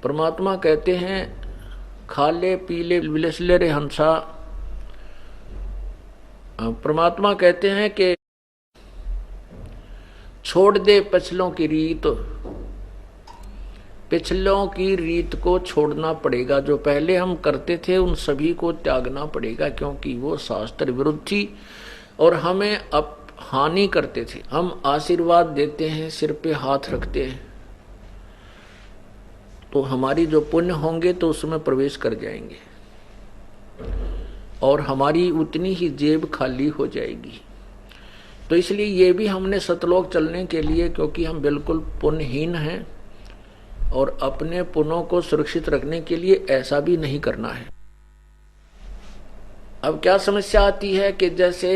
परमात्मा कहते हैं खाले पीले विलसले रे हंसा। परमात्मा कहते हैं कि छोड़ दे पिछलों की रीत। पिछलों की रीत को छोड़ना पड़ेगा। जो पहले हम करते थे उन सभी को त्यागना पड़ेगा, क्योंकि वो शास्त्र विरुद्ध थी और हमें अब हानि करते थे। हम आशीर्वाद देते हैं, सिर पे हाथ रखते हैं, तो हमारी जो पुण्य होंगे तो उसमें प्रवेश कर जाएंगे और हमारी उतनी ही जेब खाली हो जाएगी। तो इसलिए ये भी हमने सतलोक चलने के लिए, क्योंकि हम बिल्कुल पुण्यहीन हैं और अपने पुण्यों को सुरक्षित रखने के लिए ऐसा भी नहीं करना है। अब क्या समस्या आती है कि जैसे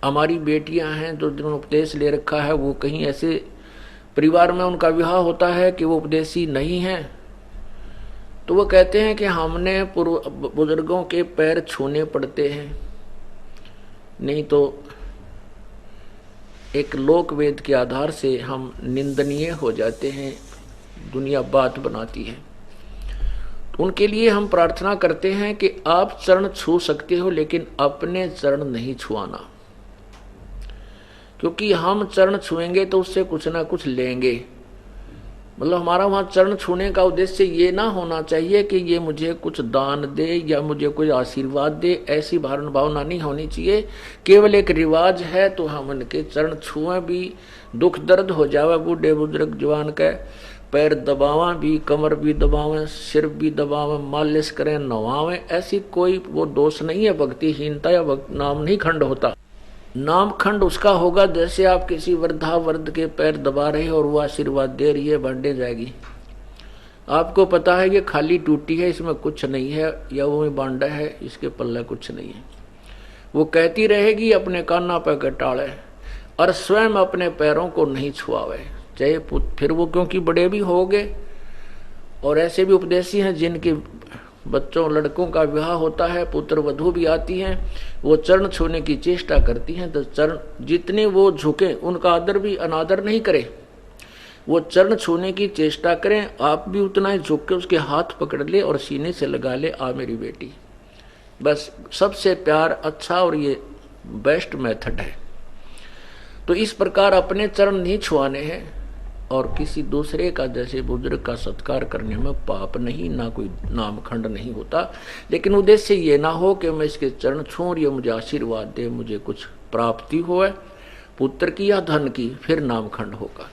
हमारी बेटियां हैं जो जिन्होंने उपदेश ले रखा है, वो कहीं ऐसे परिवार में उनका विवाह होता है कि वो उपदेशी नहीं है, तो वो कहते हैं कि हमने बुजुर्गों के पैर छूने पड़ते हैं, नहीं तो एक लोक वेद के आधार से हम निंदनीय हो जाते हैं, दुनिया बात बनाती है। तो उनके लिए हम प्रार्थना करते हैं कि आप चरण छू सकते हो, लेकिन अपने चरण नहीं छुआना, क्योंकि हम चरण छुएंगे तो उससे कुछ ना कुछ लेंगे। मतलब हमारा वहां चरण छूने का उद्देश्य ये ना होना चाहिए कि ये मुझे कुछ दान दे या मुझे कोई आशीर्वाद दे, ऐसी भावना नहीं होनी चाहिए। केवल एक रिवाज है तो हम उनके चरण छुएं भी, दुख दर्द हो जावे बूढ़े बुजुर्ग जवान के पैर दबावा भी, कमर भी दबावें, सिर भी दबावें, मालिश करें, नवावें, ऐसी कोई वो दोष नहीं है। भक्तिहीनता या नाम नहीं खंड होता। नाम खंड उसका होगा जैसे आप किसी वृद्धावर्ध के पैर दबा रहे हो और वो आशीर्वाद दे रही है, बढ़ने जाएगी। आपको पता है ये खाली टूटी है, इसमें कुछ नहीं है, या वो बांडा है, इसके पल्ले कुछ नहीं है। वो कहती रहेगी अपने काना पे कटाड़े और स्वयं अपने पैरों को नहीं छुआवे, चाहे फिर वो क्योंकि बड़े भी हो गए। और ऐसे भी उपदेशी हैं जिनके बच्चों लड़कों का विवाह होता है, पुत्र वधू भी आती हैं, वो चरण छूने की चेष्टा करती हैं, तो चरण जितने वो झुके उनका आदर भी अनादर नहीं करे, वो चरण छूने की चेष्टा करें। आप भी उतना ही झुक के उसके हाथ पकड़ ले और सीने से लगा ले, आ मेरी बेटी। बस सबसे प्यार अच्छा और ये बेस्ट मेथड है। तो इस प्रकार अपने चरण नहीं छुआने हैं और किसी दूसरे का जैसे बुजुर्ग का सत्कार करने में पाप नहीं, ना कोई नामखंड नहीं होता। लेकिन उद्देश्य ये ना हो कि मैं इसके चरण छूं और ये मुझे आशीर्वाद दे, मुझे कुछ प्राप्ति हो पुत्र की या धन की, फिर नामखंड होगा।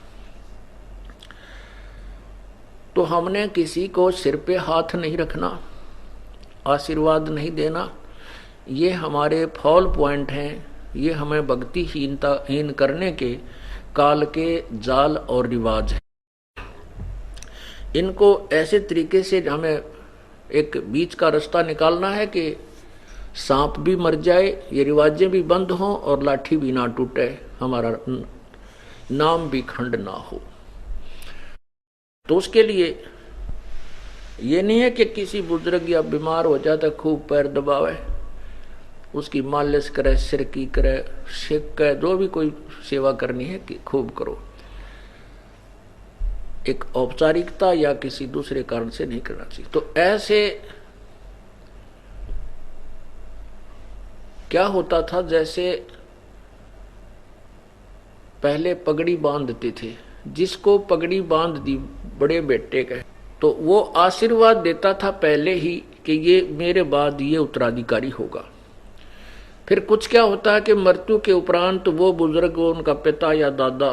तो हमने किसी को सिर पे हाथ नहीं रखना, आशीर्वाद नहीं देना, ये हमारे फॉल पॉइंट हैं। ये हमें भक्तिहीन करने के काल के जाल और रिवाज है। इनको ऐसे तरीके से हमें एक बीच का रास्ता निकालना है कि सांप भी मर जाए, ये रिवाजें भी बंद हों और लाठी भी ना टूटे, हमारा नाम भी खंड ना हो। तो उसके लिए ये नहीं है कि किसी बुजुर्ग या बीमार हो जाता खूब पैर दबावे, उसकी मालिश करे, सिर की करे, शेक करे, जो भी कोई सेवा करनी है कि खूब करो। एक औपचारिकता या किसी दूसरे कारण से नहीं करना चाहिए। तो ऐसे क्या होता था, जैसे पहले पगड़ी बांधते थे, जिसको पगड़ी बांध दी बड़े बेटे का, तो वो आशीर्वाद देता था पहले ही कि ये मेरे बाद ये उत्तराधिकारी होगा। फिर कुछ क्या होता है कि मृत्यु के उपरांत वो बुजुर्ग, उनका पिता या दादा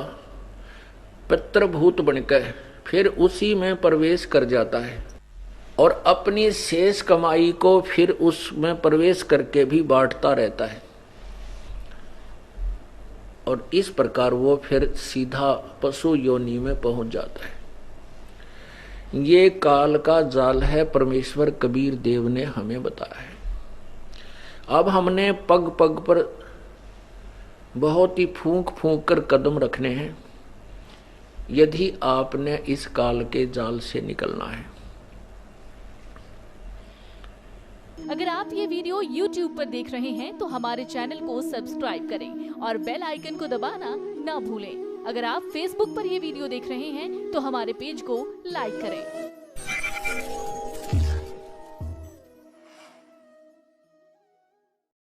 पितृभूत बनकर फिर उसी में प्रवेश कर जाता है और अपनी शेष कमाई को फिर उसमें प्रवेश करके भी बांटता रहता है, और इस प्रकार वो फिर सीधा पशु योनि में पहुंच जाता है। ये काल का जाल है, परमेश्वर कबीर देव ने हमें बताया है। अब हमने पग पग पर बहुत ही फूंक फूंक कर कदम रखने हैं, यदि आपने इस काल के जाल से निकलना है। अगर आप ये वीडियो YouTube पर देख रहे हैं तो हमारे चैनल को सब्सक्राइब करें और बेल आइकन को दबाना ना भूलें। अगर आप Facebook पर ये वीडियो देख रहे हैं तो हमारे पेज को लाइक करें